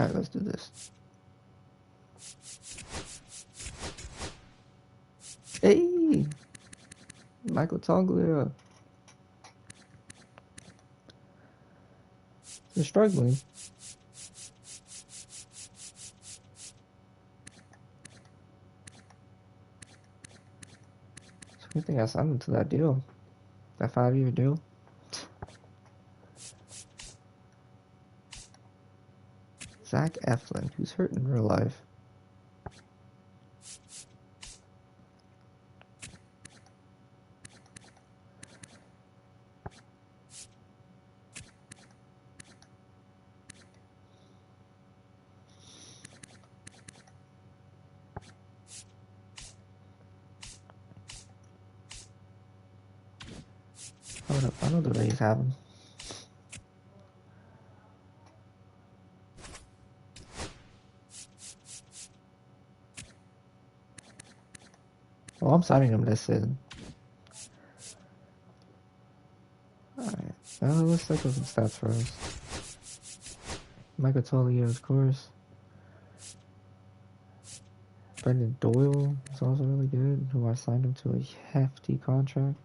Alright, let's do this. Hey! Michael Toglia. They're struggling. I think I signed him to that deal. That 5-year deal. Zach Eflin, who's hurt in real life. I know the Rays have him. Well, I'm signing him this season. Alright, let's take some stats for us. Michael Toglia, of course. Brendan Doyle is also really good, who I signed him to a hefty contract.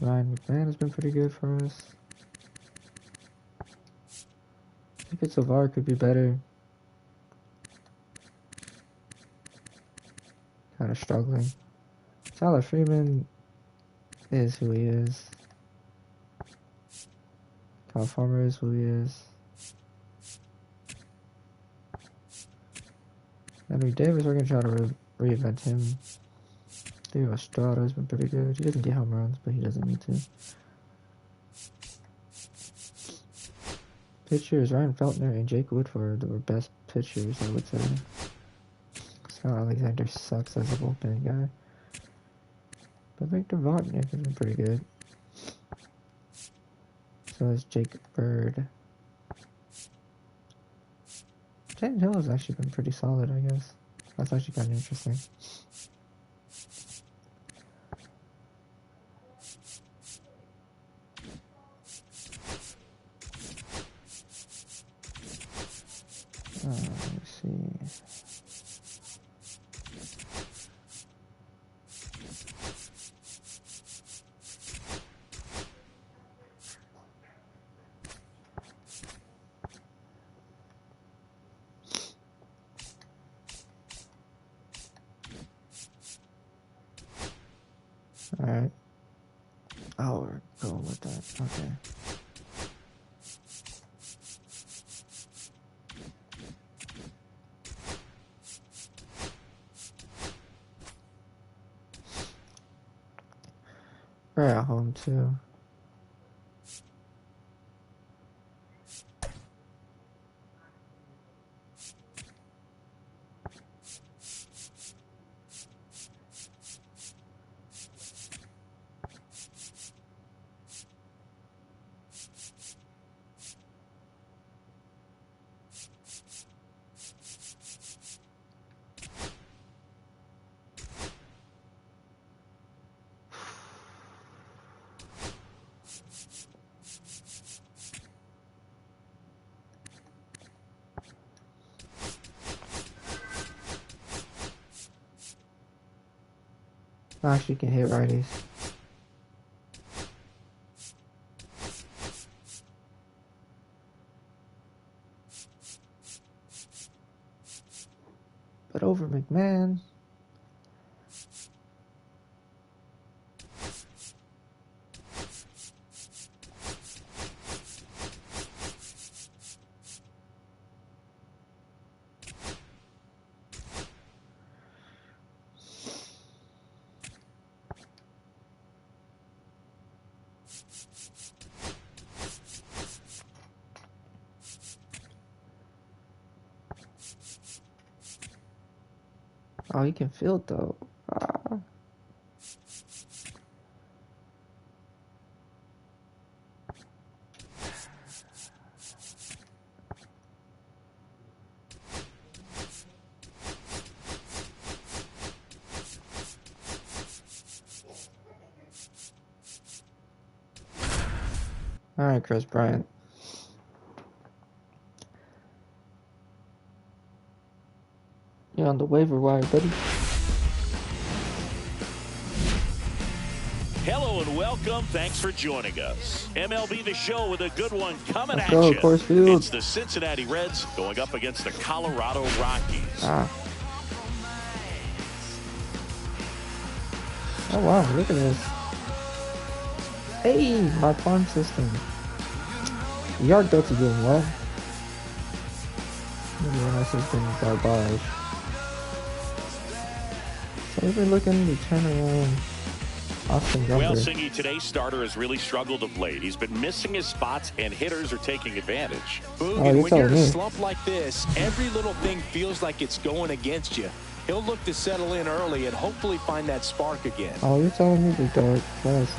Ryan McMahon has been pretty good for us. I think it's Savar could be better. Kind of struggling. Tyler Freeman is who he is. Kyle Farmer is who he is. Henry Davis, we're going to try to reinvent him. Theo Estrada has been pretty good. He doesn't get home runs, but he doesn't need to. Pitchers, Ryan Feltner and Jake Woodford were best pitchers, I would say. Scott Alexander sucks as a bullpen guy. But Victor Vodnik has been pretty good. So is Jake Bird. Jaden Hill has actually been pretty solid, I guess. That's actually kind of interesting. Let's see. Alright. Oh, we're going with that. Okay. We're at home too. Actually can hit righties. But over McMahon. Oh, he can field though. Ah. All right, Chris Bryant. You're on the waiver wire, buddy. Hello and welcome. Thanks for joining us. MLB The Show with a good one coming Let's at go, you. Coors Field. It's the Cincinnati Reds going up against the Colorado Rockies. Ah. Oh wow, look at this. Hey, my farm system. Yard goats are doing well. Maybe when I system is garbage. So we've been looking to turn around Austin Gomber. Well, Singy, today's starter has really struggled of late. He's been missing his spots, and hitters are taking advantage. Boog, and when you're in a slump like this, every little thing feels like it's going against you. He'll look to settle in early and hopefully find that spark again. Oh, you're telling me, big dog. Yes.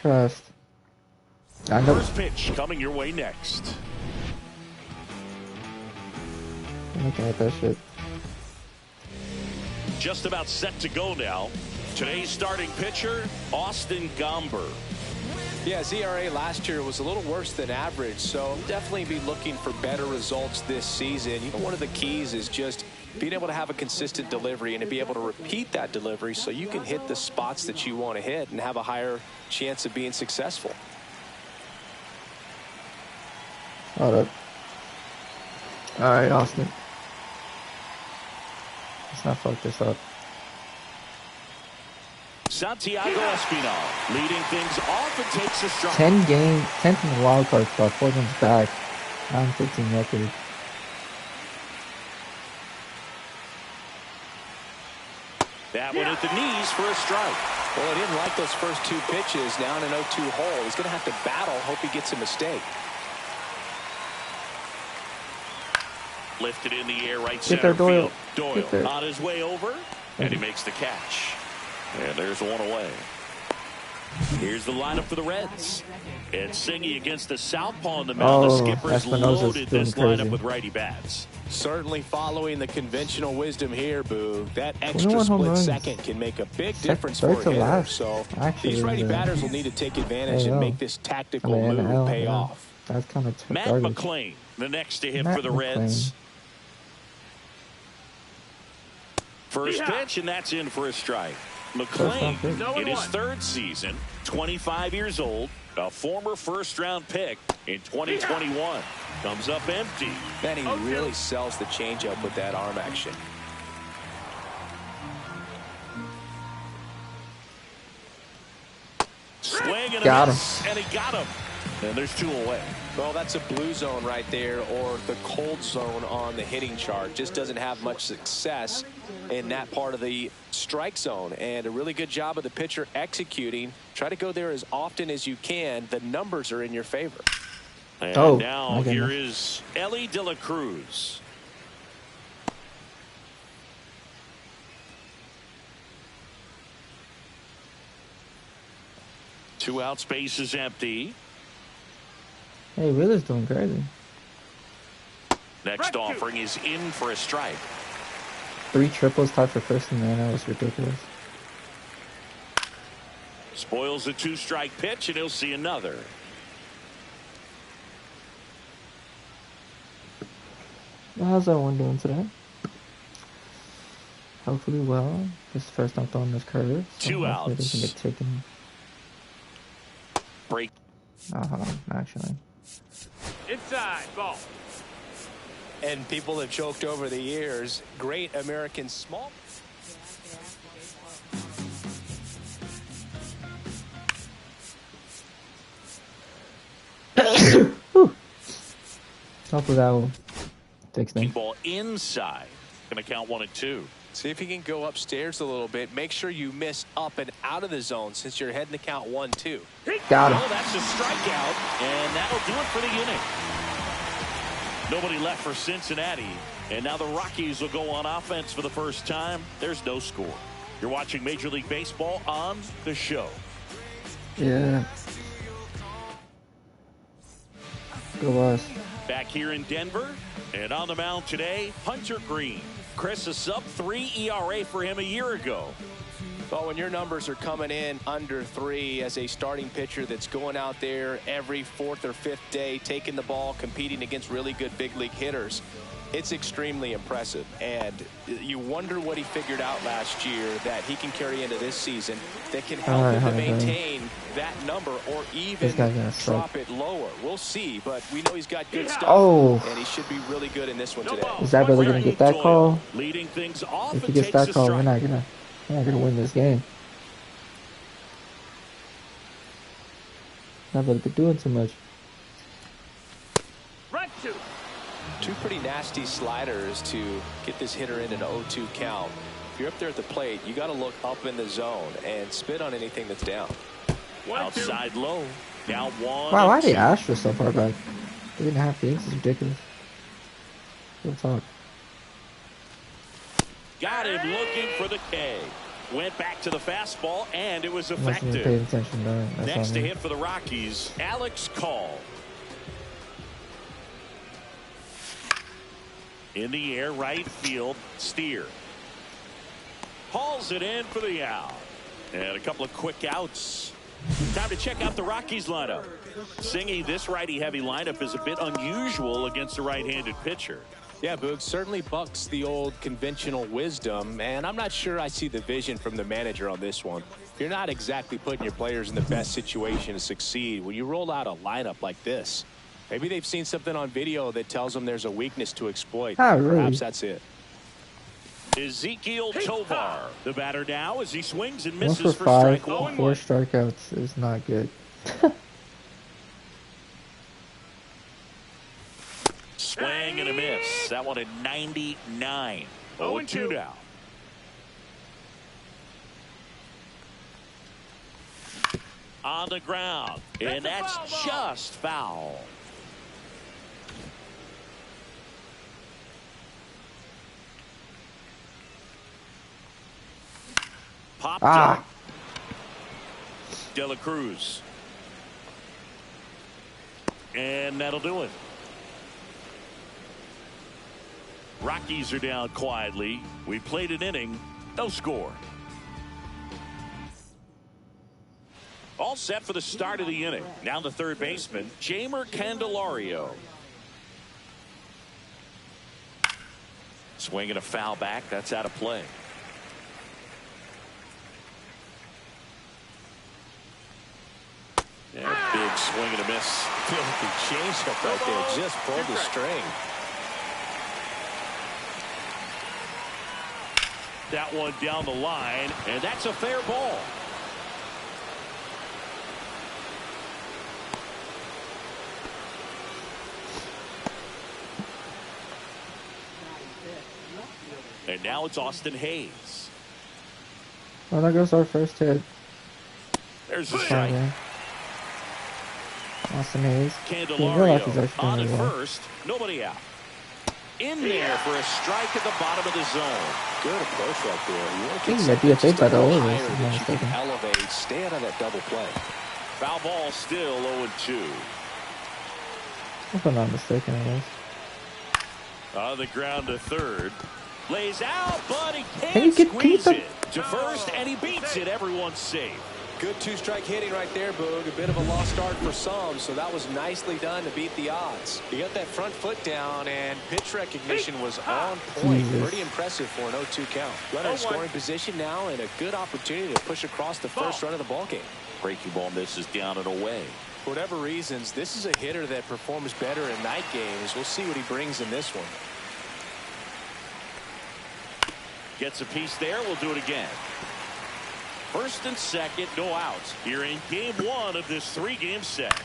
Trust. I know. First pitch coming your way next. I'm looking at that shit. Just about set to go now. Today's starting pitcher, Austin Gomber. Yeah, his ERA last year was a little worse than average, so definitely be looking for better results this season. You know, one of the keys is just being able to have a consistent delivery and to be able to repeat that delivery so you can hit the spots that you want to hit and have a higher chance of being successful. Hold up. Alright, Austin. Let's not fuck this up. Santiago Espinal leading things off and takes a strike. 10th in the wild card spot, 4 games back. 9-15 record. That one at the knees for a strike. Well, he didn't like those first 2 pitches. Now in an 0-2 hole. He's going to have to battle. Hope he gets a mistake. Lifted in the air right center Doyle. field. Doyle on his way over, and he makes the catch. And there's one away. Here's the lineup for the Reds. And Singy against the southpaw in the mound. The skipper's loaded this lineup with righty bats. Certainly following the conventional wisdom here, Boo. That extra split second can make a big difference for a hitter. So these righty batters will need to take advantage and make this tactical move pay off. That's kind of Matt McClain, the next to hit for the Reds. First pitch, and that's in for a strike. McClain, in his 3rd season, 25 years old, a former first-round pick in 2021. Comes up empty. Then he really sells the changeup with that arm action. Swing and got a miss, and he got him. And there's 2 away. Well, that's a blue zone right there, or the cold zone on the hitting chart. Just doesn't have much success in that part of the strike zone. And a really good job of the pitcher executing. Try to go there as often as you can. The numbers are in your favor. And now here is Elly de la Cruz. Two out, space is empty. Hey, Wheeler's doing crazy. Next offering is in for a strike. 3 triples tied for first in the NL is ridiculous. Spoils a 2-strike pitch, and he'll see another. How's that one doing today? Hopefully well. This is first time throwing this curve. So 2 outs. Doesn't get taken. Break. Hold on, actually. Inside ball. And people have joked over the years. Great American small. Hopefully that will fix things. Ball inside. Going to count 1 and 2. See if you can go upstairs a little bit. Make sure you miss up and out of the zone since you're heading to count 1-2. Got him. Oh, that's a strikeout, and that'll do it for the inning. Nobody left for Cincinnati, and now the Rockies will go on offense for the first time. There's no score. You're watching Major League Baseball on The Show. Yeah. Go us. Back here in Denver, and on the mound today, Hunter Greene. Chris, a sub-3 ERA for him a year ago. Well, when your numbers are coming in under 3 as a starting pitcher that's going out there every 4th or 5th day, taking the ball, competing against really good big league hitters, it's extremely impressive. And you wonder what he figured out last year that he can carry into this season that can help him to maintain that number or even drop it lower. We'll see, but we know he's got good stuff, and he should be really good in this one today. Is that really going to get that call? Leading things off. If he gets that call, we're not gonna win this game. Not really been doing too much. Two pretty nasty sliders to get this hitter in an 0-2 count. If you're up there at the plate, you got to look up in the zone and spit on anything that's down. Outside low. Down 1. Wow, why are the Astros so far back? 3.5 innings is ridiculous. Real talk. Got him looking for the K. Went back to the fastball, and it was effective. Wasn't even paying attention to that. Next to hit for the Rockies, Alex Call. In the air, right field, Steer. Hauls it in for the out. And a couple of quick outs. Time to check out the Rockies lineup. Singy, this righty-heavy lineup is a bit unusual against a right-handed pitcher. Yeah, Boog, certainly bucks the old conventional wisdom, and I'm not sure I see the vision from the manager on this one. You're not exactly putting your players in the best situation to succeed when you roll out a lineup like this. Maybe they've seen something on video that tells them there's a weakness to exploit. Really? Perhaps that's it. Ezekiel Tovar, the batter now as he swings and misses 1 for for 5, strike 1. 4 strikeouts is not good. Swing and a miss. That one at 99. 0-2 now. On the ground, and that's just foul. Popped up. De La Cruz. And that'll do it. Rockies are down quietly. We played an inning, no score. All set for the start of the inning. Now the third baseman, Jeimer Candelario. Swinging a foul back. That's out of play. Yeah, big swing and a miss. Filthy changeup right there. Just pulled the string. That one down the line, and that's a fair ball. And now it's Austin Hayes. Well, that goes our first hit. There's the strike. Austin Hayes. Candelario on at first. Nobody out. In there for a strike at the bottom of the zone. Good approach right there. I think he might be a bit better over this. That you can elevate, stay out of that double play. Foul ball still 0-2. If I'm not mistaken, I guess. On the ground to third. Lays out, but he can't squeeze it to first, and he beats it. Everyone's safe. Good two-strike hitting right there, Boog. A bit of a lost start for some, so that was nicely done to beat the odds. He got that front foot down, and pitch recognition was on point. Pretty impressive for an 0-2 count. Runner in scoring position now, and a good opportunity to push across the first run of the ballgame. Breaking ball misses down and away. For whatever reasons, this is a hitter that performs better in night games. We'll see what he brings in this one. Gets a piece there. We'll do it again. First and second, no outs here in game 1 of this 3-game set.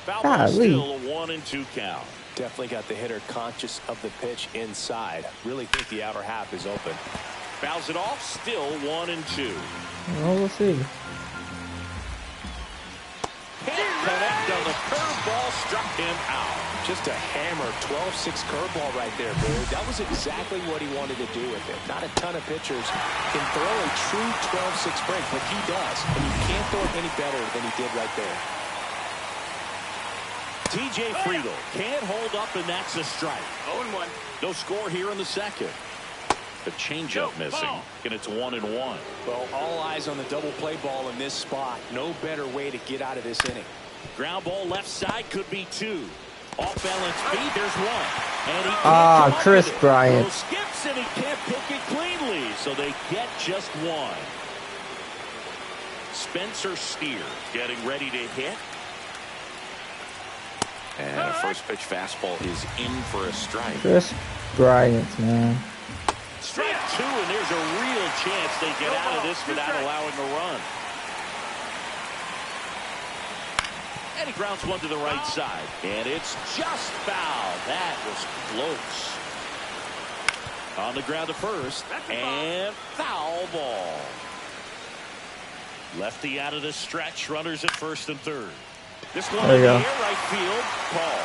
Foul ball still a 1-2 count. Definitely got the hitter conscious of the pitch inside. Really think the outer half is open. Fouls it off, still 1-2. Well, we'll see. Can't connect on the curveball, struck him out. Just a hammer 12-6 curveball right there, Boog. That was exactly what he wanted to do with it. Not a ton of pitchers can throw a true 12-6 break, but he does. And you can't throw it any better than he did right there. TJ Friedl can't hold up, and that's a strike. 0-1. No score here in the second. The changeup missing, and it's 1-1. Well, all eyes on the double play ball in this spot. No better way to get out of this inning. Ground ball left side, could be 2. Off balance feed, there's 1. And he can't Chris Bryant. Skips and he can't pick it cleanly, so they get just 1. Spencer Steer getting ready to hit. And a first pitch fastball is in for a strike. Chris Bryant, man. Strike 2, and there's a real chance they get out of this without allowing a run. And he grounds one to the right side. And it's just foul. That was close. On the ground to first. And foul ball. Lefty out of the stretch. Runners at first and third. This one in the air, right field. Paul.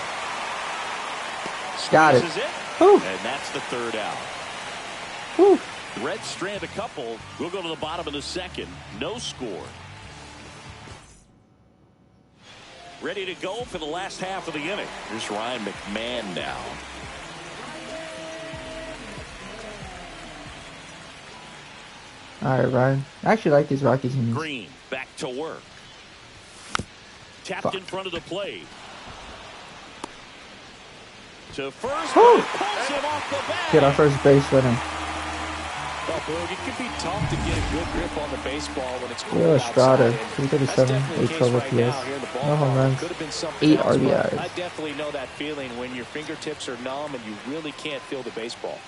Got it. And that's the third out. Whew. Reds strand a couple. We'll go to the bottom of the second. No score. Ready to go for the last half of the inning. Here's Ryan McMahon now. All right, Ryan. I actually like these Rockies innings. Greene back to work. Tapped in front of the plate. To first. Pulls him off the bat. Get our first base winner. Well, Boog, it can be tough to get a good grip on the baseball when it's cold Estrada, outside. 337, 812 OPS, no home runs, 8 RBIs. I definitely know that feeling when your fingertips are numb and you really can't feel the baseball.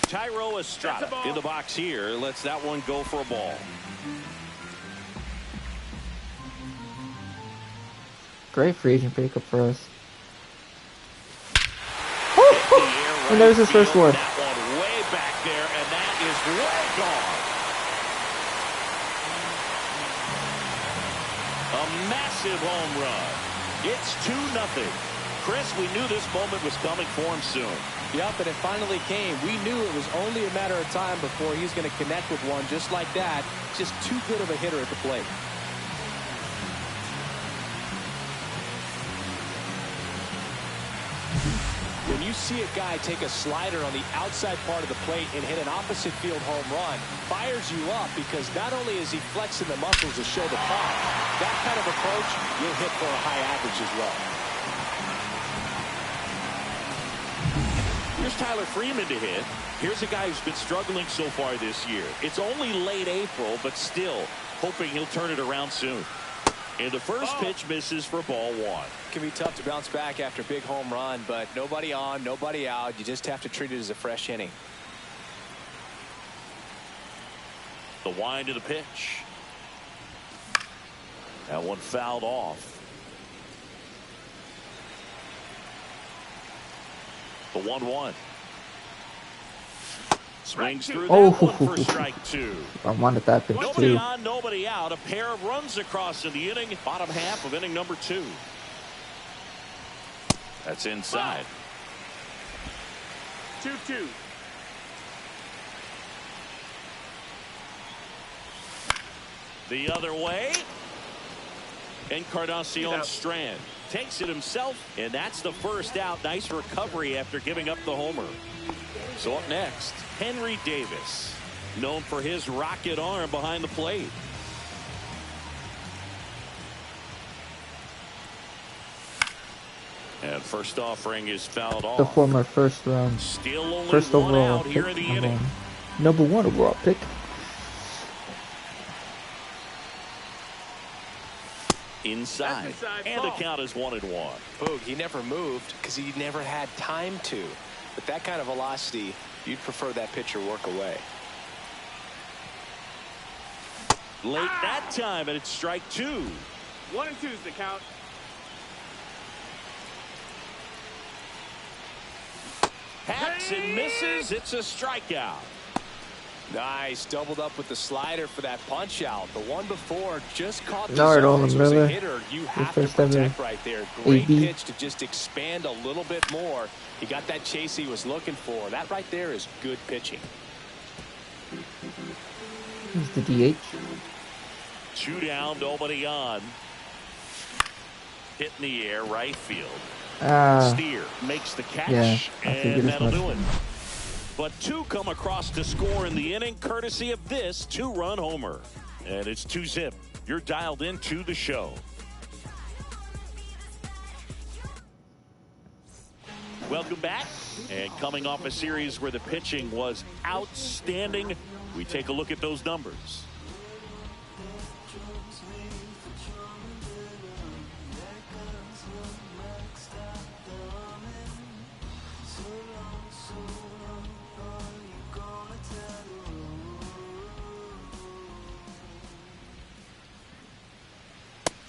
Tyro Estrada in the box here. Lets that one go for a ball. Great free agent pickup for us. And there's his first one. That one way back there, and that is way gone. A massive home run. It's 2-0. Chris, we knew this moment was coming for him soon. Yep, and it finally came. We knew it was only a matter of time before he's going to connect with one just like that. Just too good of a hitter at the plate. When you see a guy take a slider on the outside part of the plate and hit an opposite field home run, fires you up because not only is he flexing the muscles to show the pop, that kind of approach, you'll hit for a high average as well. Here's Tyler Freeman to hit. Here's a guy who's been struggling so far this year. It's only late April, but still hoping he'll turn it around soon. And the first pitch misses for ball 1. It can be tough to bounce back after a big home run, but nobody on, nobody out. You just have to treat it as a fresh inning. The wind of the pitch. That one fouled off. The 1-1. Swings through that one for strike 2. I wanted that pitch Nobody too. on, nobody out. A pair of runs across in the inning. Bottom half of inning number 2. That's inside. 2-2. The other way. Encarnacion Strand takes it himself, and that's the first out. Nice recovery after giving up the homer. So up next, Henry Davis, known for his rocket arm behind the plate. And first offering is fouled off. The former first round, Still only first one overall out pick, here in the inning. number 1 overall pick. Inside, and the count is 1-1. Boog, he never moved because he never had time to. With that kind of velocity, you'd prefer that pitcher work away. Late that time, and it's strike 2. 1-2 is the count. Hacks and misses. It's a strikeout. Nice, doubled up with the slider for that punch out. The one before just caught the Nard zone. on It the was a Miller. hitter you have His to first ever protect right there. Great AB. pitch to just expand a little bit more. He got that chase he was looking for. That right there is good pitching. He's the DH. 2 down, nobody on. Hit in the air, right field. Steer makes the catch, yeah, I figured and as that'll much. do it. But two come across to score in the inning, courtesy of this two-run homer. And it's 2-zip. You're dialed into the show. Welcome back. And coming off a series where the pitching was outstanding, we take a look at those numbers.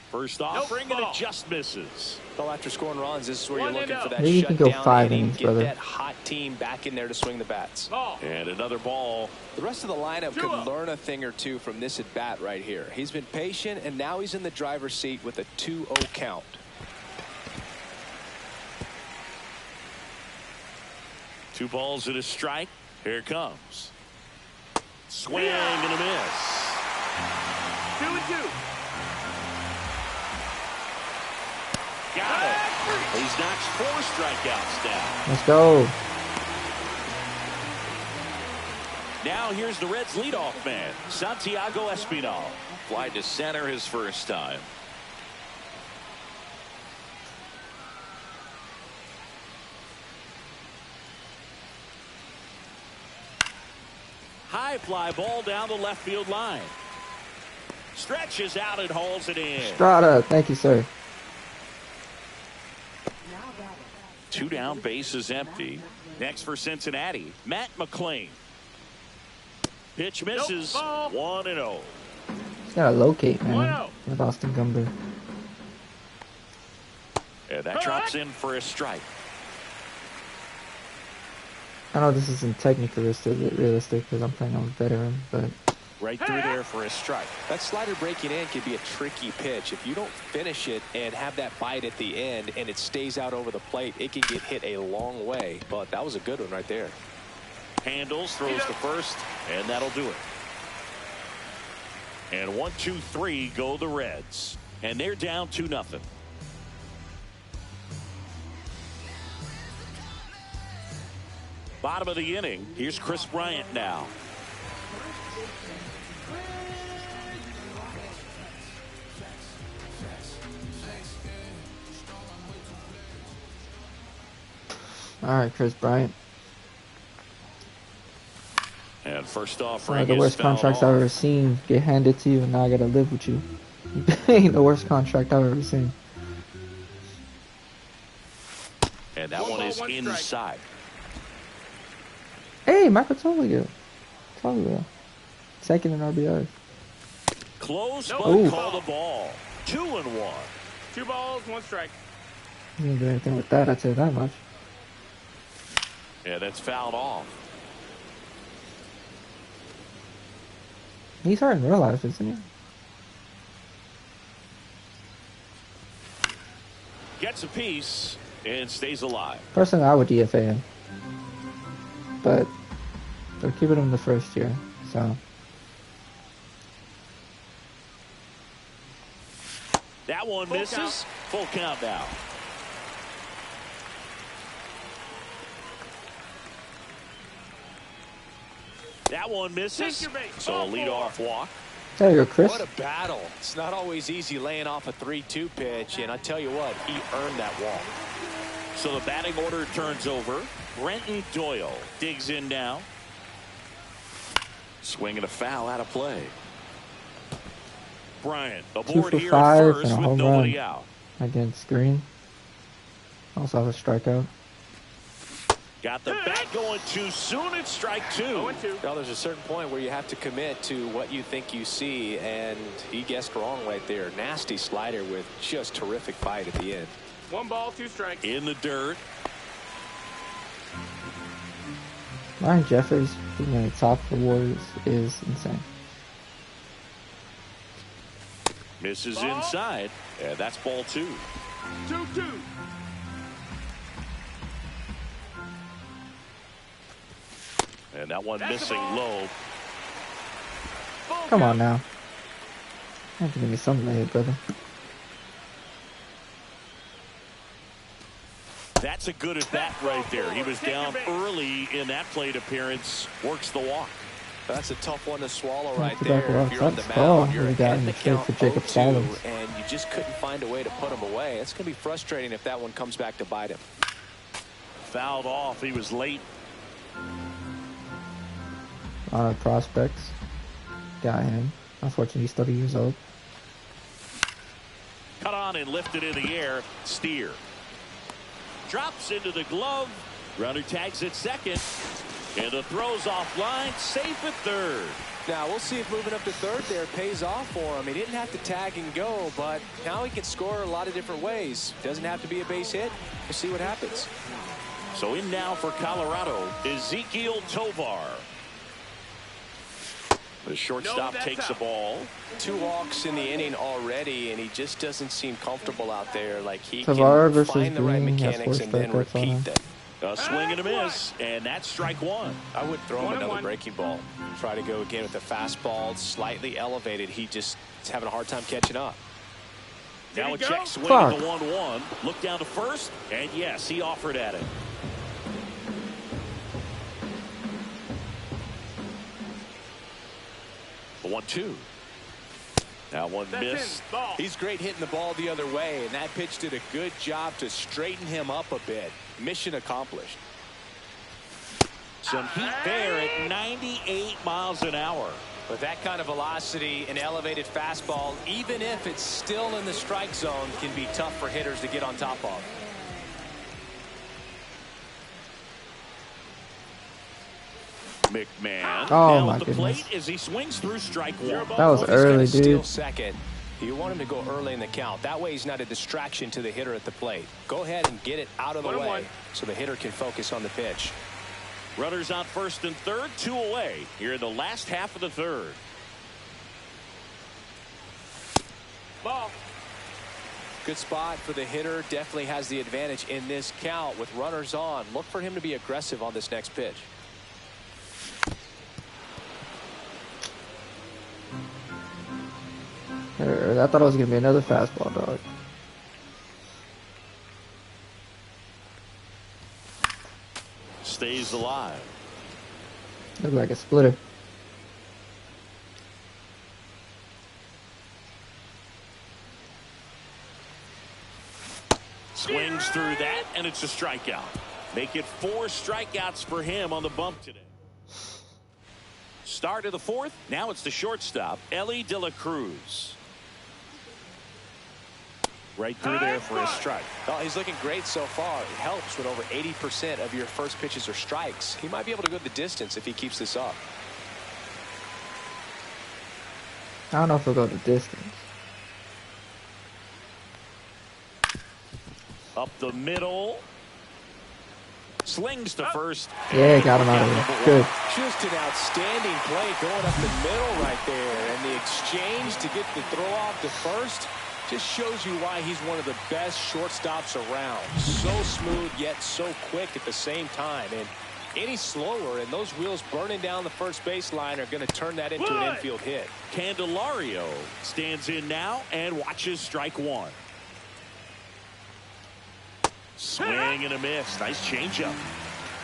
First offering and it just misses. Well, after scoring runs, this is where you're looking for that Maybe you can go shutdown 5 inning, innings, get brother. that hot team back in there to swing the bats. And another ball. The rest of the lineup could learn a thing or two from this at bat right here. He's been patient, and now he's in the driver's seat with a 2-0 count. Two balls and a strike. Here it comes. Swing and a miss. 2-2. Got it. He's knocked 4 strikeouts down. Let's go. Now here's the Reds' leadoff man, Santiago Espinal. Fly to center his first time. High fly ball down the left field line. Stretches out and hauls it in. Strata, thank you, sir. 2 down, base is empty. Next for Cincinnati, Matt McClain. Pitch misses. 1-0. He's got to locate, man. With Austin Gomber. And that drops in for a strike. I know this isn't technically realistic because I'm playing on a veteran, but Right through there for a strike. That slider breaking in can be a tricky pitch. If you don't finish it and have that bite at the end and it stays out over the plate, it can get hit a long way. But that was a good one right there. Handles, throws to first, and that'll do it. And 1-2-3 go the Reds. And they're down 2-0. Bottom of the inning. Here's Chris Bryant now. all right, Chris Bryant. And first off, One of the worst contracts I've ever seen get handed to you, and now I gotta live with you. The worst contract I've ever seen. And that one is inside. Hey, Michael Tolliver. Second in RBI. Close, but Ooh. call the ball. 2-1. 2 balls, 1 strike. He didn't do anything with that, I'd say that much. Yeah, that's fouled off. He's hurt in real life, isn't he? Gets a piece and stays alive. Personally, I would DFA him. But they're keeping him the first year, so. That one misses. Full count now. That one misses. So a leadoff walk. There you go, Chris. What a battle. It's not always easy laying off a 3-2 pitch, and I tell you what, he earned that walk. So the batting order turns over. Brenton Doyle digs in now. Swing and a foul out of play. Bryant aboard 2 for here 5 at first and a with home nobody run out. against Greene. Also have a strikeout. Got the bat going too soon. It's strike 2. Well, there's a certain point where you have to commit to what you think you see, and he guessed wrong right there. Nasty slider with just terrific bite at the end. 1 ball, 2 strikes. In the dirt. Ryan Jeffers being in the top for Warriors is insane. Misses inside. And that's ball 2. 2-2. And that one missing low. Come on now. You have to give me something here, brother. That That's a good at bat right there. He was down early in that plate appearance. Works the walk. That's a tough one to swallow right there. If you're on the That's mound, you're got in in the the face count of Jacob 0-2, and you just couldn't find a way to put him away. It's going to be frustrating if that one comes back to bite him. Fouled off. He was late. Prospects. Got him. Unfortunately, he's 30 years old. Cut on and lifted in the air. Steer. Drops into the glove. Runner tags at second. And the throw's offline. Safe at third. Now, we'll see if moving up to third there pays off for him. He didn't have to tag and go, but now he can score a lot of different ways. Doesn't have to be a base hit. We'll see what happens. So in now for Colorado, Ezequiel Tovar. The shortstop takes the ball. 2 walks in the inning already, and he just doesn't seem comfortable out there. Like he Tovar can versus find the right Greene, mechanics and then repeat them. A swing and a miss, and that's strike one. I would throw him another breaking ball. Try to go again with the fastball, slightly elevated. He just is having a hard time catching up. Now a check swing at the 1-1. Look down to first, and yes, he offered at it. The 1-2. Now one miss. He's great hitting the ball the other way, and that pitch did a good job to straighten him up a bit. Mission accomplished. Some heat there at 98 miles an hour. With that kind of velocity, an elevated fastball, even if it's still in the strike zone, can be tough for hitters to get on top of. McMahon down at the plate as he swings through strike one. That was early, dude. Second. You want him to go early in the count. That way he's not a distraction to the hitter at the plate. Go ahead and get it out of the way so the hitter can focus on the pitch. Runners on first and third, 2 away here in the last half of the third. Ball. Good spot for the hitter. Definitely has the advantage in this count with runners on. Look for him to be aggressive on this next pitch. I thought it was going to be another fastball, dog. Stays alive. Looked like a splitter. Swings through that, and it's a strikeout. Make it 4 strikeouts for him on the bump today. Start of the fourth. Now it's the shortstop, Elly de la Cruz. Right through there for a strike. Well, he's looking great so far. It helps when over 80% of your first pitches are strikes. He might be able to go the distance if he keeps this up. I don't know if he'll go the distance. Up the middle. Slings to first. Yeah, got him out of here. Good. Just an outstanding play going up the middle right there. And the exchange to get the throw off to first just shows you why he's one of the best shortstops around. So smooth, yet so quick at the same time. And any slower, and those wheels burning down the first baseline are going to turn that into an infield hit. Candelario stands in now and watches strike one. Swing and a miss. Nice changeup.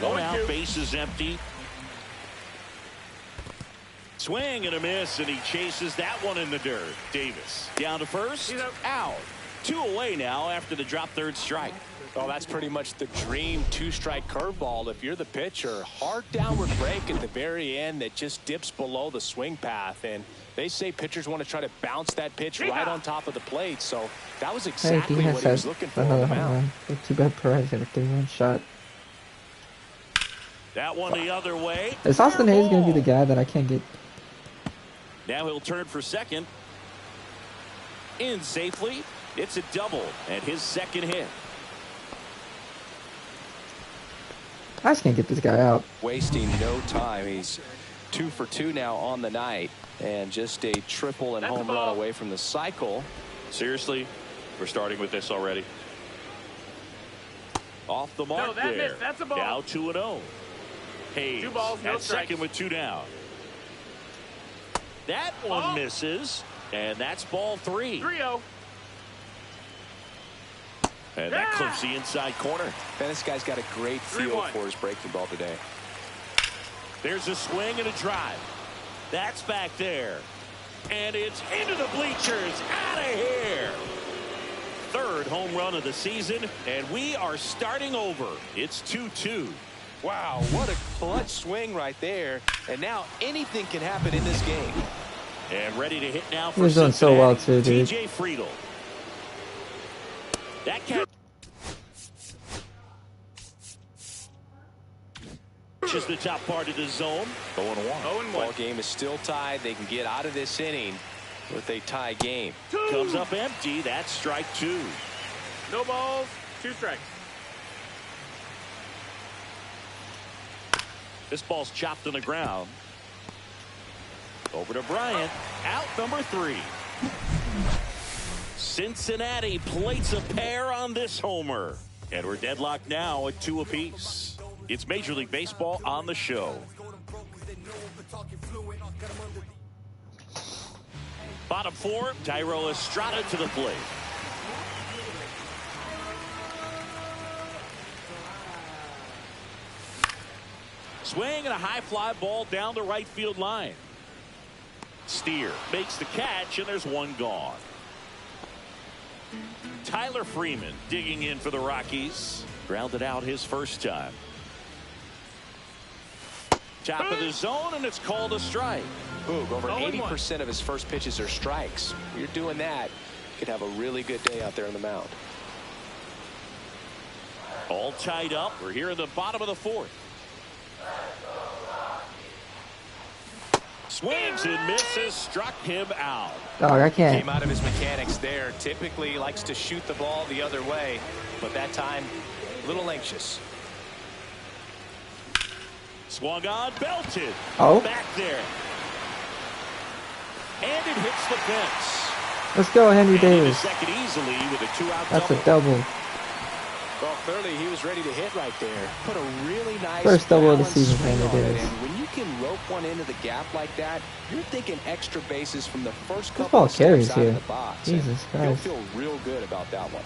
1 out, bases empty. Swing and a miss, and he chases that one in the dirt. Davis down to first. Out. 2 away now after the drop third strike. Well, that's pretty much the dream 2-strike curveball. If you're the pitcher, hard downward break at the very end that just dips below the swing path. And they say pitchers want to try to bounce that pitch right on top of the plate. So that was exactly what he was looking for on the mound. Too bad Perez had a 3-run shot. That one the other way. Is Austin Hayes going to be the guy that I can't get? Now he'll turn for second. In safely. It's a double and his second hit. I just can't get this guy out. Wasting no time. He's 2 for 2 now on the night. And just a triple and home run away from the cycle. Seriously? We're starting with this already. Off the mark there. Missed. That's a ball. Now 2-0. Hayes 2 balls, no at strikes. second with 2 down. That one misses, and that's ball 3. 3-0. And that clips the inside corner. Man, this guy's got a great feel for his breaking ball today. There's a swing and a drive. That's back there. And it's into the bleachers. Out of here. Third home run of the season, and we are starting over. It's 2-2. Wow, what a clutch swing right there. And now anything can happen in this game. And ready to hit now for He's doing so well too, dude. TJ Friedel. That catches the top part of the zone. 0-1. Ball game is still tied. They can get out of this inning with a tie game. Comes up empty. That's strike 2. No balls, 2 strikes. This ball's chopped on the ground. Over to Bryant. Out number 3. Cincinnati plates a pair on this homer. And we're deadlocked now at 2 apiece. It's Major League Baseball on the show. Bottom 4, Tyro Estrada to the plate. Swing and a high fly ball down the right field line. Steer makes the catch, and there's one gone. Tyler Freeman digging in for the Rockies. Grounded out his first time. Top of the zone, and it's called a strike. Boog, over 80% of his first pitches are strikes. When you're doing that, you could have a really good day out there on the mound. All tied up. We're here in the bottom of the 4th. Swings and misses, struck him out. Dog, I can't. Came out of his mechanics there. Typically likes to shoot the ball the other way, but that time a little anxious. Swung on, belted. Oh. Back there. And it hits the fence. Let's go, Henry Davis. Second easily with a 2-out That's double. a double. Well, clearly he was ready to hit right there. Put a really nice First double of the season, swing Henry on it. Davis. And when you can rope one into the gap like that, you're thinking extra bases from the first This couple ball of steps carries out here. of the box. Jesus And you'll Christ. feel real good about that one.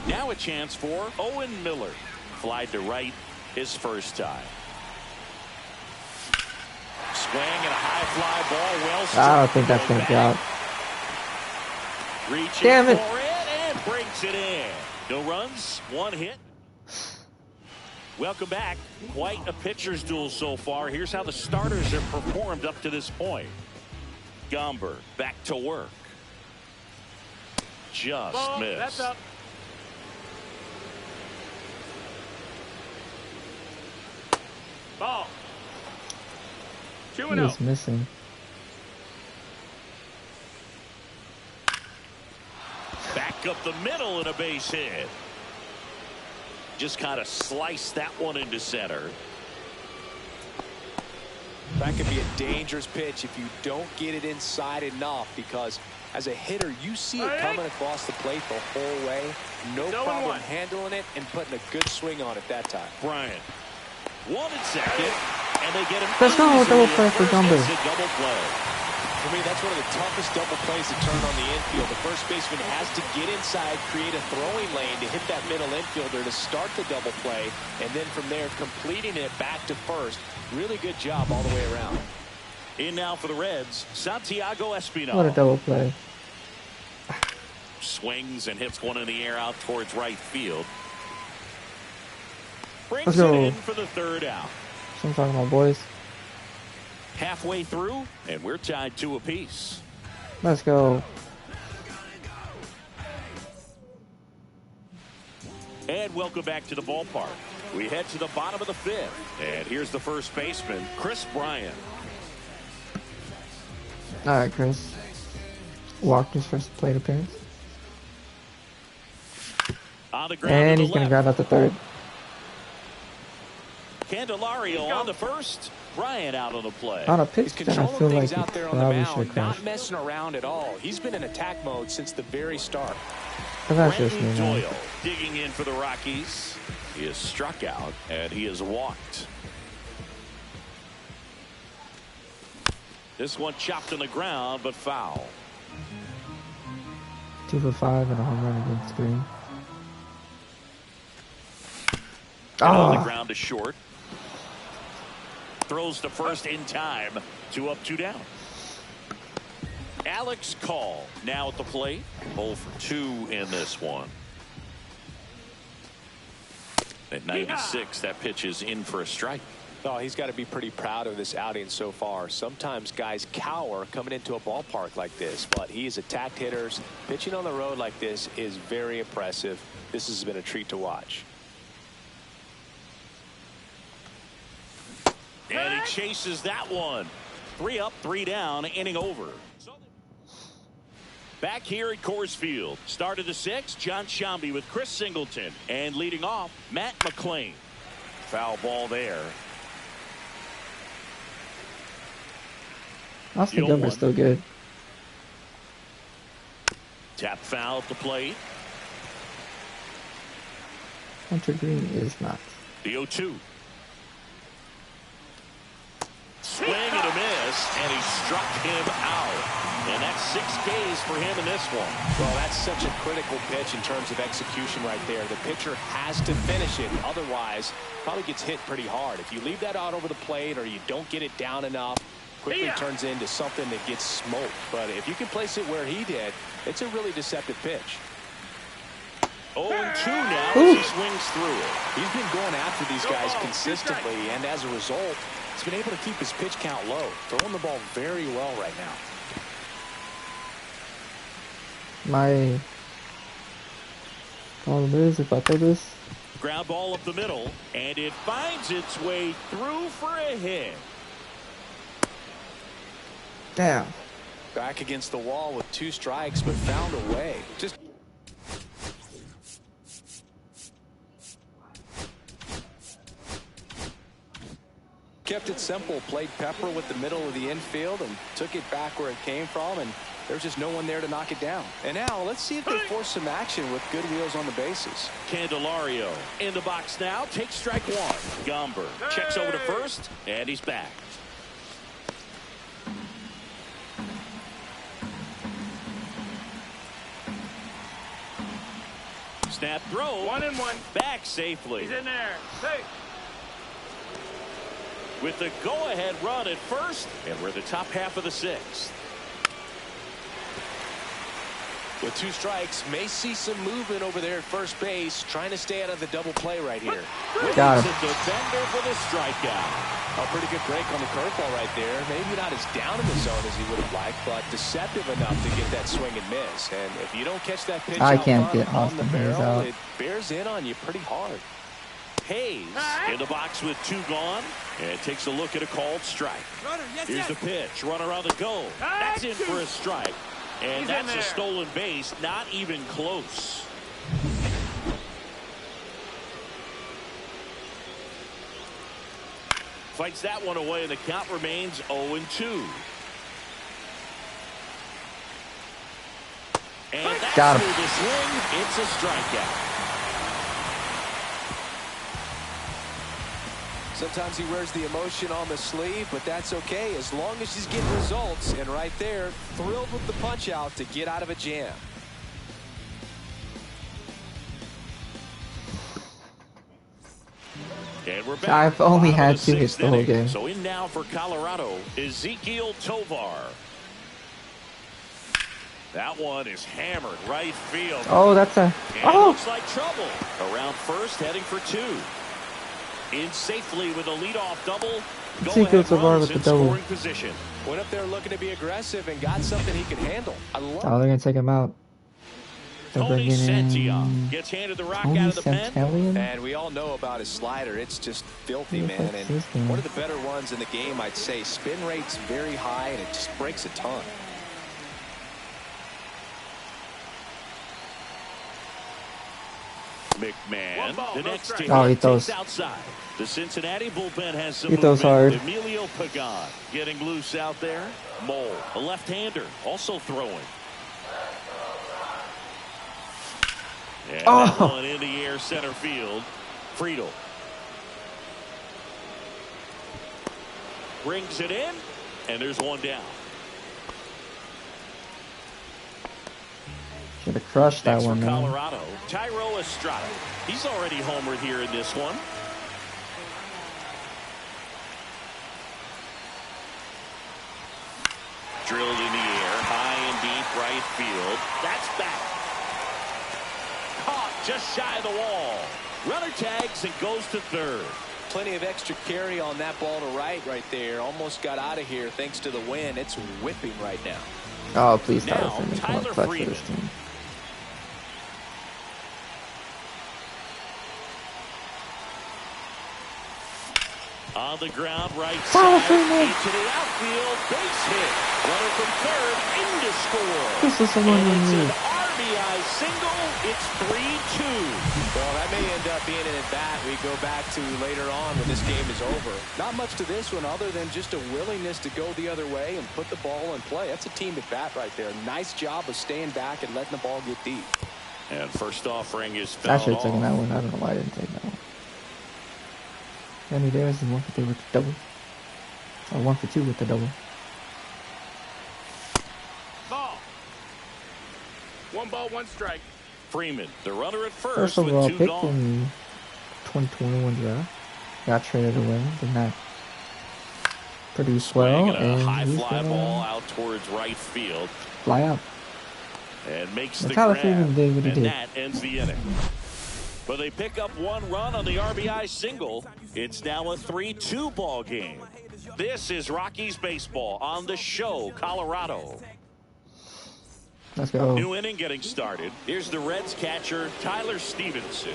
Now a chance for Owen Miller. Flied to right his first time. Swing and a high fly ball. Well, I don't think that's going to go out. Reaching Damn it. for it and breaks it in. No runs, 1 hit. Welcome back. Quite a pitcher's duel so far. Here's how the starters have performed up to this point. Gomber back to work. Just Ball, missed. that's up. Ball. He 2-0. is missing. Back up the middle and a base hit. Just kind of sliced that one into center. That could be a dangerous pitch if you don't get it inside enough, because as a hitter, you see it coming across the plate the whole way. No problem handling it and putting a good swing on it that time. Bryant. 1 and 2nd, and they get him. Let's go, easily double at play for first. Gomber. It's a double play. For me, that's one of the toughest double plays to turn on the infield. The first baseman has to get inside, create a throwing lane to hit that middle infielder to start the double play, and then from there completing it back to first. Really good job all the way around. In now for the Reds, Santiago Espinal. What a double play. Swings and hits one in the air out towards right field. Brings Let's it go. in for the 3rd out. That's what I'm talking about, boys. Halfway through, and we're tied 2 apiece. Let's go. And welcome back to the ballpark. We head to the bottom of the 5th. And here's the first baseman, Chris Bryant. All right, Chris. Walked his first plate appearance. On the ground And to he's the going to left. ground out the 3rd. Candelario on the first. Bryant out on the play. On a He's pitch, then I controlling feel like things he out there on the probably should mound, have not crashed. messing around at all. He's been in attack mode since the very start. But that's just me, Brenton man. Doyle digging in for the Rockies. He is struck out, and he is walked. This one chopped on the ground, but foul. 2 for 5 and a home run against Greene. And on the ground to short. Throws to first in time. 2 up, 2 down. Alex Call now at the plate. 0 for 2 in this one. At 96, that pitch is in for a strike. Oh, he's got to be pretty proud of this outing so far. Sometimes guys cower coming into a ballpark like this, but he's attacked hitters. Pitching on the road like this is very impressive. This has been a treat to watch. And he chases that one. 3 up, 3 down, inning over. Back here at Coors Field. Start of the 6th, John Shambi with Chris Singleton. And leading off, Matt McClain. Foul ball there. Austin Gomber's still good. Tap foul at the plate. Hunter Greene is not. The 0-2. Swing and a miss, and he struck him out. And that's 6 Ks for him in this one. Well, that's such a critical pitch in terms of execution right there. The pitcher has to finish it. Otherwise, probably gets hit pretty hard. If you leave that out over the plate or you don't get it down enough, quickly turns into something that gets smoked. But if you can place it where he did, it's a really deceptive pitch. 0-2 now as he swings through it. He's been going after these guys consistently, and as a result, he's been able to keep his pitch count low. Throwing the ball very well right now. My problem is, if I throw this, Ground ball up the middle, and it finds its way through for a hit. damn. Back against the wall with 2 strikes, but found a way. Just kept it simple. Played pepper with the middle of the infield and took it back where it came from, and there's just no one there to knock it down. And now let's see if they force some action with good wheels on the bases. Candelario in the box now. Takes strike 1. Gomber checks over to first, and he's back. Snap throw. 1-1. Back safely. He's in there. Hey. With the go-ahead run at first, and we're the top half of the 6th. With 2 strikes, may see some movement over there at first base, trying to stay out of the double play right here. Got him. The defender for the strikeout. A pretty good break on the curveball right there. Maybe not as down in the zone as he would have liked, but deceptive enough to get that swing and miss. And if you don't catch that pitch I out can't front get on Austin the Hayes barrel, out. it bears in on you pretty hard. Hayes in the box with 2 gone, and takes a look at a called strike. Here's the pitch. Runner on the go. That's in for a strike. And that's a stolen base, not even close. Fights that one away, and the count remains 0-2. And that's got him. through the swing. It's a strikeout. Sometimes he wears the emotion on the sleeve, but that's okay as long as he's getting results. And right there, thrilled with the punch out to get out of a jam. And we're back. I've only Bottom had of the 2 hits 6th the whole inning. game. So in now for Colorado, Ezequiel Tovar. That one is hammered right field. Oh, that's a. And it Oh! looks like trouble. Around first, heading for 2. In safely with a leadoff double. Ezequiel Tovar with the double. Scoring position. Went up there looking to be aggressive and got something he can handle. I love Oh, they're gonna take him out. They're Tony bringing in Santillan gets handed the rock Tony out of the pen. Santillan? And we all know about his slider. It's just filthy, Yeah, man. that's And his game. one of the better ones in the game, I'd say. Spin rate's very high, and it just breaks a ton. McMahon, One ball, the no next to strike. hit, Oh, he throws. takes outside. The Cincinnati bullpen has some He throws movement. hard. Emilio Pagan getting loose out there. Mole, a left-hander, also throwing. And that Oh. one in the air center field. Friedel brings it in, and there's one down. Should have crushed that Next one, for man. Colorado, Tyro Estrada. He's already homered here in this one. Drilled in the air, high and deep right field. That's back. Caught just shy of the wall. Runner tags and goes to third. Plenty of extra carry on that ball to right there. Almost got out of here thanks to the wind. It's whipping right now. Oh, please, Now, Tyler Freeman. Come on, Tyler clutch for Freeman. this team. On the ground, right Tyler side, Freeman. into the outfield, base hit. Runner from third, in to score. This is the one And we it's need. an RBI single. It's 3-2. Well, that may end up being an at-bat we go back to later on when this game is over. Not much to this one other than just a willingness to go the other way and put the ball in play. That's a team at-bat right there. Nice job of staying back and letting the ball get deep. And first offering is I fouled should have taken that off. one. I don't know why I didn't take that one. Andy Davis is 1 for 3 with the double. Or 1 for 2 with the double. Ball. 1 ball, 1 strike. Freeman, the runner at First first with overall 2 pick gone. in 2021 draft. Got traded away. Did not produce well. Swinging a high And he's fly gonna ball out towards right field. fly out. And makes Well, the Tyler grab. Freeman did what he And did. that ends the inning. But they pick up 1 run on the RBI single. It's now a 3-2 ball game. This is Rockies baseball on the show, Colorado. Let's go. New inning getting started. Here's the Reds catcher, Tyler Stevenson.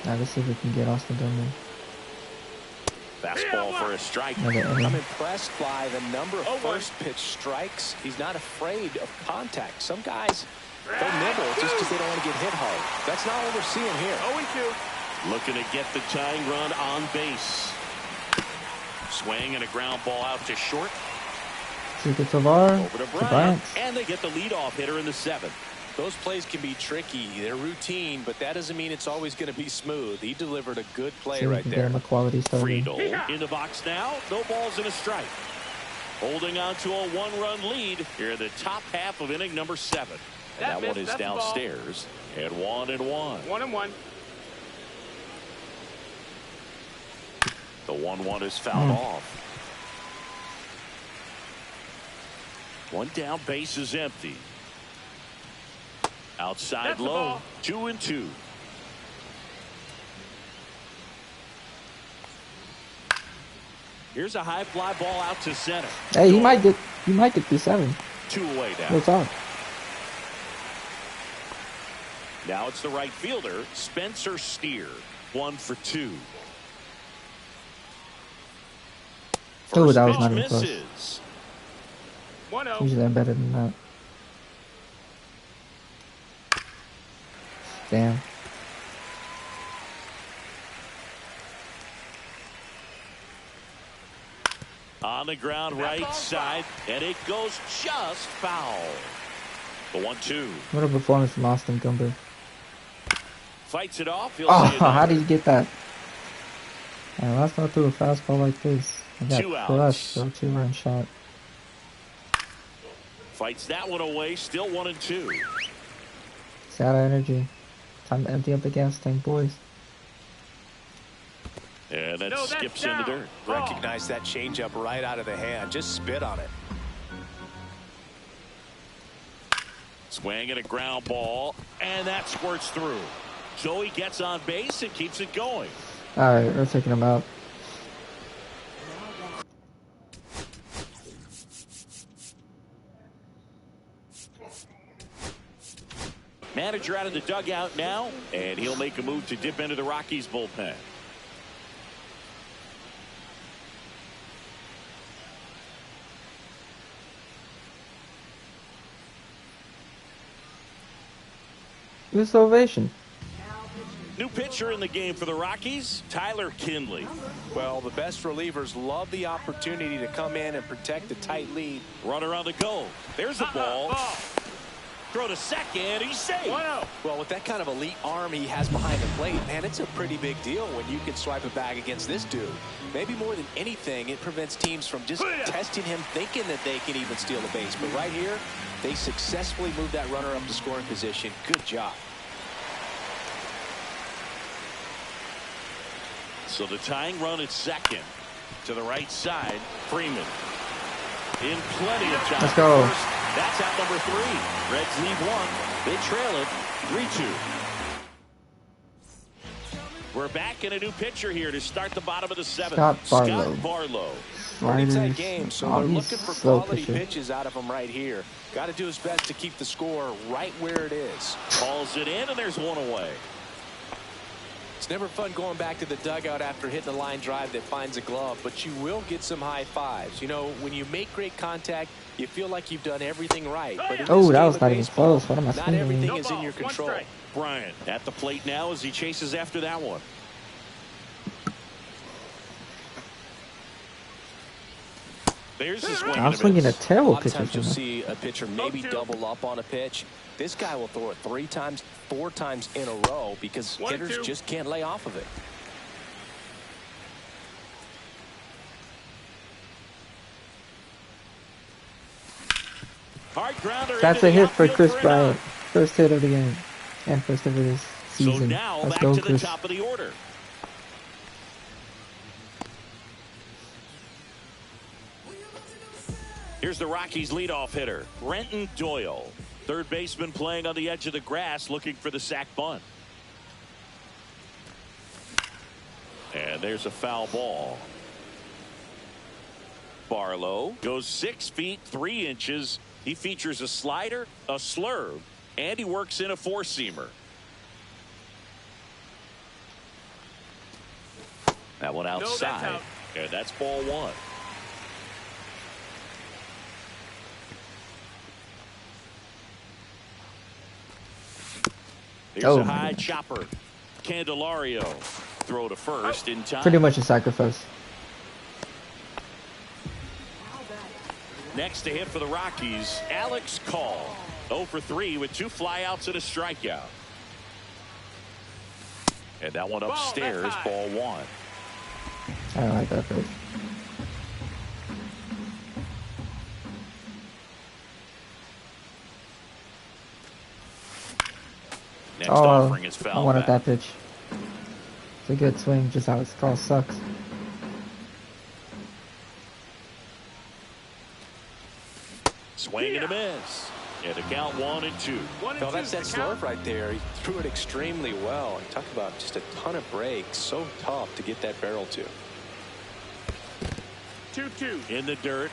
Now let's see if we can get Austin Gomber. Fastball for a strike. Another I'm inning. impressed by the number of first pitch strikes. He's not afraid of contact. Some guys, they'll nibble just because they don't want to get hit hard. That's not what we're seeing here. 0-2. Looking to get the tying run on base. Swing and a ground ball out to short. Secret Tovar. Over to Bryant. And they get the leadoff hitter in the 7th. Those plays can be tricky. They're routine, but that doesn't mean it's always going to be smooth. He delivered a good play See if we right can there. get him a quality starter. Friedel in the box now. No balls and a strike. Holding on to a 1-run lead here in the top half of inning number 7. And that one is That's a ball. downstairs at 1-1. 1-1. The 1-1 is fouled off. 1 down, base is empty. Outside That's the low, ball. 2-2. Here's a high fly ball out to center. Hey, you might get through 7. 2 away now. What's up? Now it's the right fielder, Spencer Steer. 1 for 2. Oh, First that was pitch not even close. misses. 1-0. Usually I'm better than that. Damn. On the ground right side, and it goes just foul. The 1-2. What a performance from Austin Gomber. Fights it off. He'll Oh, see it how out. did you get that? And last time I threw a fastball like this, I got 2 outs. crushed for a 2-run shot. Fights that one away. Still 1-2. It's out of energy. Time to empty up the gas tank, boys. And that No, that's skips in the down. dirt. Recognize that changeup right out of the hand. Just spit on it. Swing and a ground ball, and that squirts through. So he gets on base and keeps it going. Alright, we're taking him out. Manager out of the dugout now, and he'll make a move to dip into the Rockies bullpen. This ovation. New pitcher in the game for the Rockies, Tyler Kinley. Well, the best relievers love the opportunity to come in and protect the tight lead. Runner on the go. There's the ball. Throw to second. He's safe. 1-0. Well, with that kind of elite arm he has behind the plate, man, it's a pretty big deal when you can swipe a bag against this dude. Maybe more than anything, it prevents teams from just testing him, thinking that they can even steal a base. But right here, they successfully moved that runner up to scoring position. Good job. So the tying run at second. To the right side, Freeman. In plenty of time. Let's go. First, that's out number 3. Reds lead 1. They trail it 3-2. We're back in a new pitcher here to start the bottom of the 7th. Scott Barlow. Pretty tight Sliders. game, so Oh, they're he's looking for slow quality pitcher. pitches out of him right here. Got to do his best to keep the score right where it is. Calls it in, and there's 1 away. It's never fun going back to the dugout after hitting a line drive that finds a glove, but you will get some high fives. You know, when you make great contact, you feel like you've done everything right. But in Oh, this that game was of not even baseball, close. What am I not swinging? everything No is in ball, your 1 control. strike. Bryant at the plate now as he chases after that one. There's the swing. I'm swinging a A terrible lot of pitcher. times you'll from him. see a pitcher maybe 0-2. double up on a pitch. This guy will throw it 3 times, 4 times in a row because 1-2. hitters just can't lay off of it. Hard grounder. That's into a the hit for outfield Chris for an Bryant. out. First hit of the game. And first of this So season. now Let's back go, to the Chris. top of the order. Here's the Rockies leadoff hitter, Brenton Doyle. Third baseman playing on the edge of the grass looking for the sac bunt. And there's a foul ball. Barlow goes 6 feet 3 inches. He features a slider, a slurve, and he works in a 4-seamer. That one outside. out. And that's ball 1. Here's Oh, a my high goodness. chopper. Candelario. Throw to first in time. Pretty much a sacrifice. Next to hit for the Rockies, Alex Call. 0 for 3 with 2 flyouts and a strikeout. And that one upstairs, that's high. ball 1. I don't like that pitch. Next Oh, offering is I foul wanted back. that pitch. It's a good swing, just how it's called sucks. Swing and a miss. And the count 1-2. 1-2. No, that's that the count. slurve right there. He threw it extremely well. And talk about just a ton of breaks. So tough to get that barrel to. 2-2. In the dirt.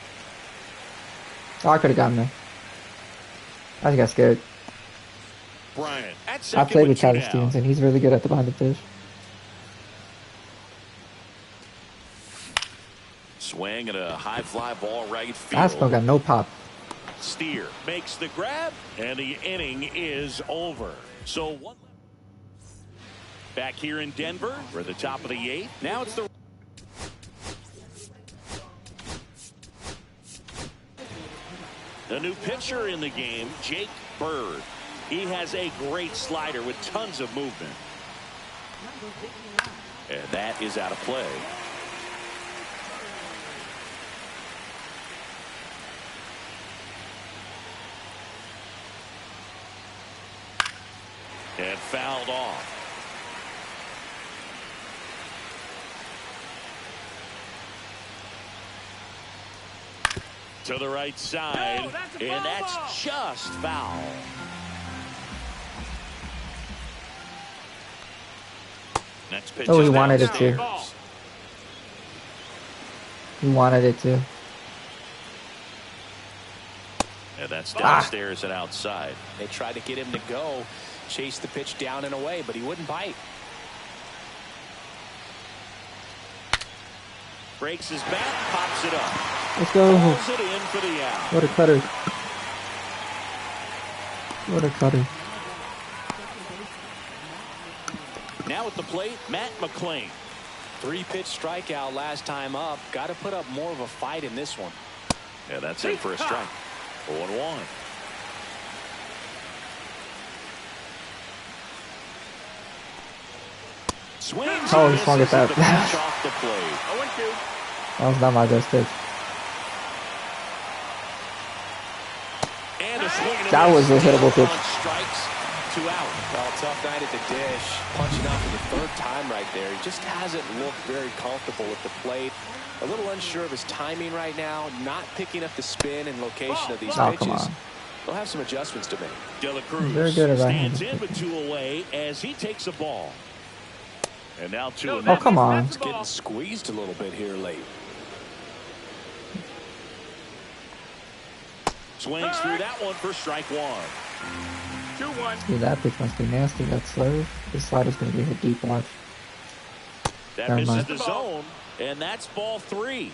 Oh, I could have gotten there. I just got scared. Bryant at I second played with with 2 Travis down. Stevenson. He's really good at the behind the pitch. Swing and a high fly ball right Fastball field. got no pop. Steer makes the grab, and the inning is over. So one back here in Denver, we're at the top of the 8th. Now it's the new pitcher in the game, Jake Bird. He has a great slider with tons of movement. And that is out of play. And fouled off. To the right side, No, that's a and foul that's ball. just foul. Next pitch. Oh, he is wanted it downstairs. to. He wanted it to. And that's downstairs and outside. They tried to get him to go, chase the pitch down and away, but he wouldn't bite. Breaks his bat, pops it up. Let's go. Pulls it in for the out. What a cutter. What a cutter. Now at the plate, Matt McClain. 3-pitch strikeout last time up. Got to put up more of a fight in this one. Yeah, that's in for a strike. 0-1. Swings. Oh, he swung at that. The pitch off the plate. 0-2. That was not my best pitch. And a swing and a That miss. was a hittable pitch. On strikes. 2 out. Well, tough night at the dish. Punching out for the 3rd time right there. He just hasn't looked very comfortable at the plate. A little unsure of his timing right now. Not picking up the spin and location of these pitches. Come on. They'll have some adjustments to make. Cruz very good at stands right-handed in with 2 away as he takes a ball. And now 2 Oh, come on. It's getting squeezed a little bit here late. Swings through that one for strike 1. 2-1. Dude, that pitch must be nasty. That slurve. This slider's going to be hit deep. Watch. That Never misses mind. the zone, and that's ball 3.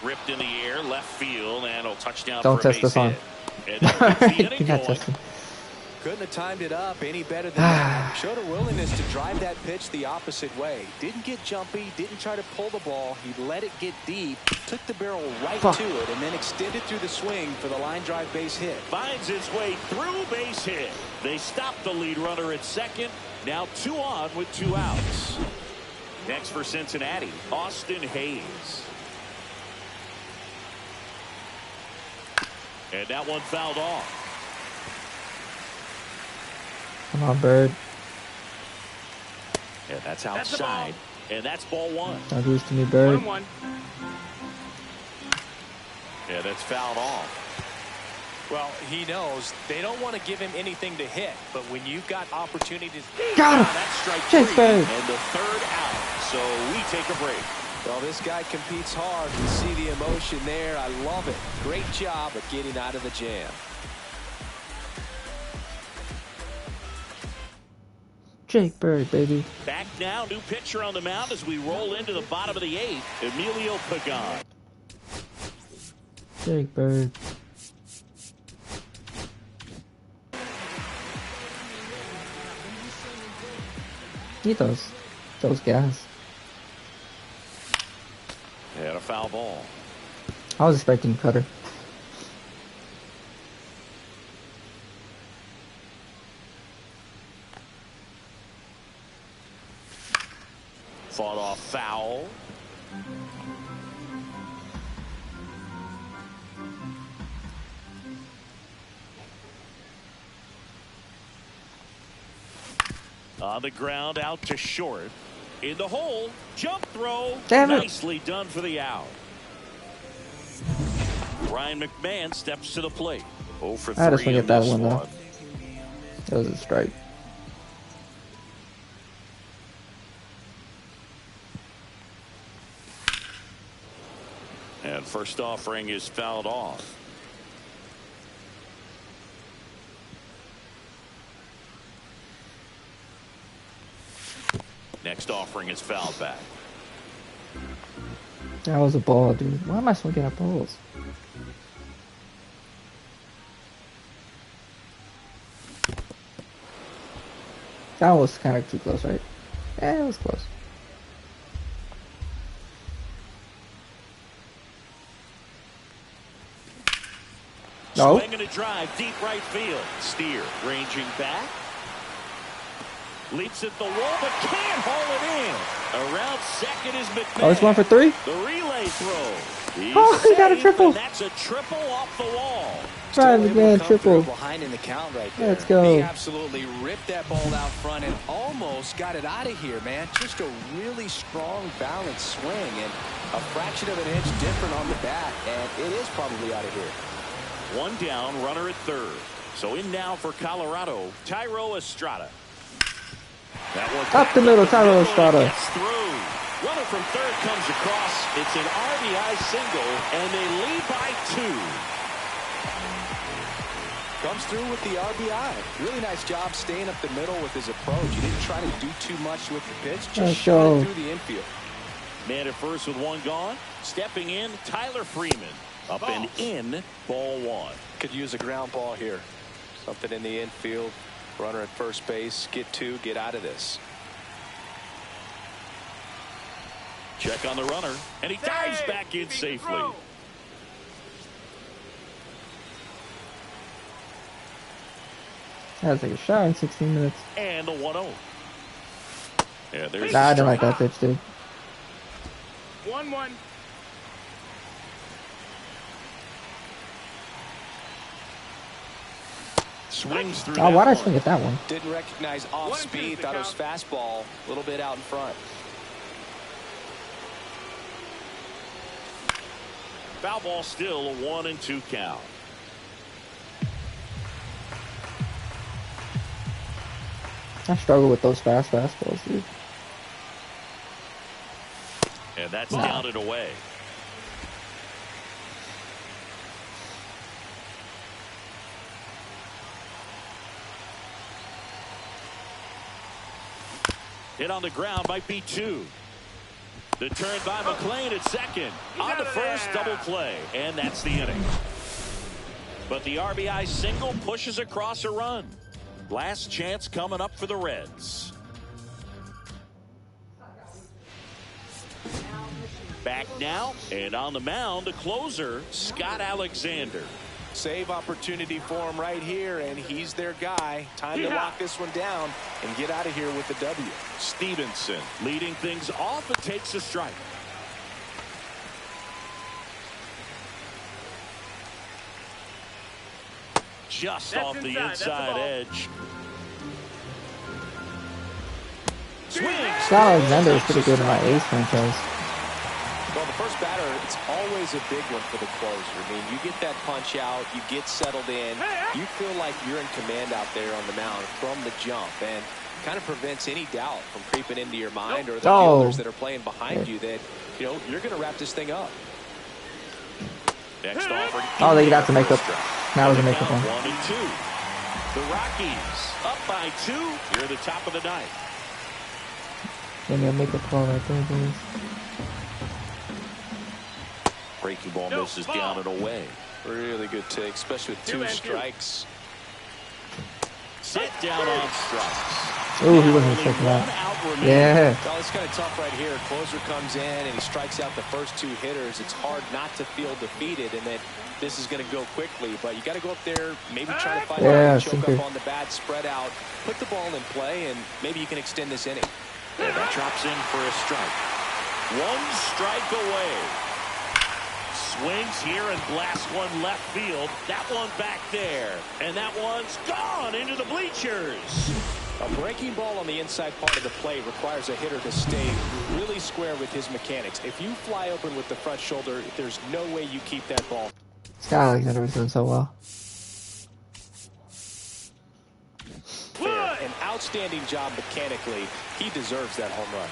Ripped in the air, left field, and a touchdown. Don't for a test base this on. hit. And that gets the inning You're not going. testing. Couldn't have timed it up any better than that. Showed a willingness to drive that pitch the opposite way. Didn't get jumpy, didn't try to pull the ball. He let it get deep, took the barrel right to it, and then extended through the swing for the line drive base hit. Finds his way through, base hit. They stop the lead runner at second. Now 2 on with 2 outs. Next for Cincinnati, Austin Hayes. And that one fouled off. Come on, Bird. And that's outside. And that's ball 1. Don't lose to me, Bird. 1-1. Yeah, that's fouled off. Well, he knows they don't want to give him anything to hit, but when you've got opportunities, Got him. That's strike Chase 3 Bird. and the 3rd out. So we take a break. well, this guy competes hard. You see the emotion there. I love it. Great job of getting out of the jam. Jake Bird, baby. Back now, new pitcher on the mound as we roll into the bottom of the 8th, Emilio Pagan. Jake Bird. He those guys. And a foul ball. I was expecting cutter. Fought off foul. On the ground, out to short. In the hole, jump throw. Damn it. Nicely done for the out. Ryan McMahon steps to the plate. 0 for 3 I just want to in get that this one, though. That was a strike. And first offering is fouled off. Next offering is fouled back. That was a ball, dude. Why am I swinging at balls? That was kind of too close, right? Yeah, it was close. No. Swinging a drive, deep right field. Steer ranging back. Leaps at the wall, but can't haul it in. Around second is McMahon. Oh, it's 1 for 3? The relay throw. He's Oh, he got a safe, triple. and that's a triple off the wall. Try Still it able to again, come triple. through behind in the count right there. Let's go. He absolutely ripped that ball out front and almost got it out of here, man. Just a really strong, balanced swing and a fraction of an inch different on the bat, and it is probably out of here. 1 down, runner at third. So in now for Colorado, Tyro Estrada. That one Up the middle, Tyro Estrada. gets through. Runner from third comes across. It's an RBI single, and they lead by 2. Comes through with the RBI. Really nice job staying up the middle with his approach. He didn't try to do too much with the pitch. Just Let's shot go. it through the infield. Man at first with 1 gone. Stepping in, Tyler Freeman. Up and in, ball 1. Could use a ground ball here. Something in the infield. Runner at first base. Get 2. Get out of this. Check on the runner, and he dives back in safely. That was like a shot in 16 minutes. And the 1-0. Yeah, there's Nah, I the didn't like strike. that pitch, dude. 1-1. swings through. Oh, why'd I swing at that one? Didn't recognize off speed. Thought it was fastball. A little bit out in front. Foul ball, still a 1-2 count. I struggle with those fastballs, dude. And that's down and away. Hit on the ground, might be 2. The turn by McLean at second. On to first, double play. And that's the inning. But the RBI single pushes across a run. Last chance coming up for the Reds. Back now, and on the mound, the closer, Scott Alexander. Save opportunity for him right here, and he's their guy. Time to lock this one down and get out of here with the W. Stevenson leading things off and takes a strike. Just off the inside edge. Swing. Scott Alexander is pretty good in my ace franchise. Well, the first batter, it's always a big one for the closer. I mean, you get that punch out, you get settled in, you feel like you're in command out there on the mound from the jump, and kind of prevents any doubt from creeping into your mind or the fielders that are playing behind you that, you know, you're going to wrap this thing up. Next offer. Oh, they got to make up. Now was a make up one. 1-2. The Rockies up by 2 here at the top of the ninth. Give me a make up call right there, boys. Breaking ball misses down and away. Really good take, especially with 2 strikes. Sit down on strikes. Oh, he wasn't checking that. Yeah. Well, it's kind of tough right here. Closer comes in and he strikes out the first 2 hitters. It's hard not to feel defeated and that this is going to go quickly. But you got to go up there, maybe try to find a choke up on the bat, spread out, put the ball in play, and maybe you can extend this inning. And that drops in for a strike. 1 strike away. Swings here and blasts one left field. That one back there. And that one's gone into the bleachers. A breaking ball on the inside part of the plate requires a hitter to stay really square with his mechanics. If you fly open with the front shoulder, there's no way you keep that ball. Scott Alexander was doing so well. Fair. An outstanding job mechanically. He deserves that home run.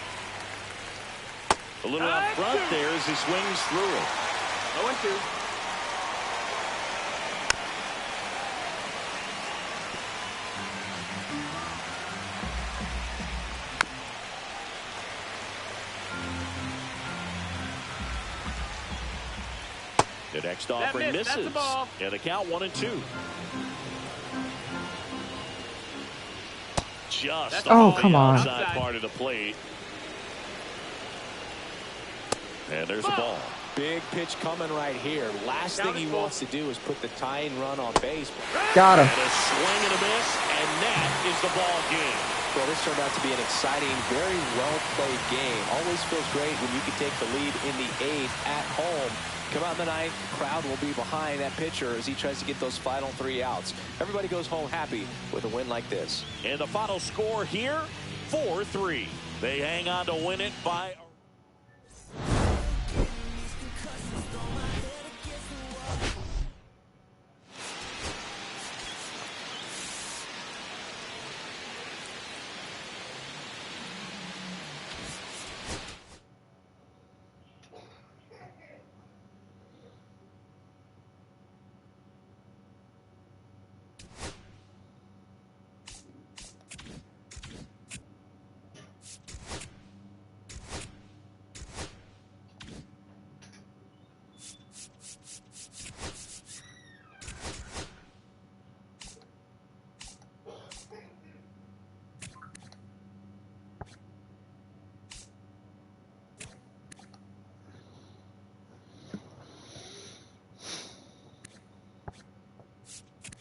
A little up front there as he swings through it. 0-2. The next offering misses. And the count 1-2. Just oh, come on. Outside part of the plate. And there's the ball. Big pitch coming right here. Last thing he wants to do is put the tying run on base. Got him. And a swing and a miss, and that is the ball game. Well, this turned out to be an exciting, very well-played game. Always feels great when you can take the lead in the 8th at home. Come out in the ninth, crowd will be behind that pitcher as he tries to get those final 3 outs. Everybody goes home happy with a win like this. And the final score here, 4-3. They hang on to win it by...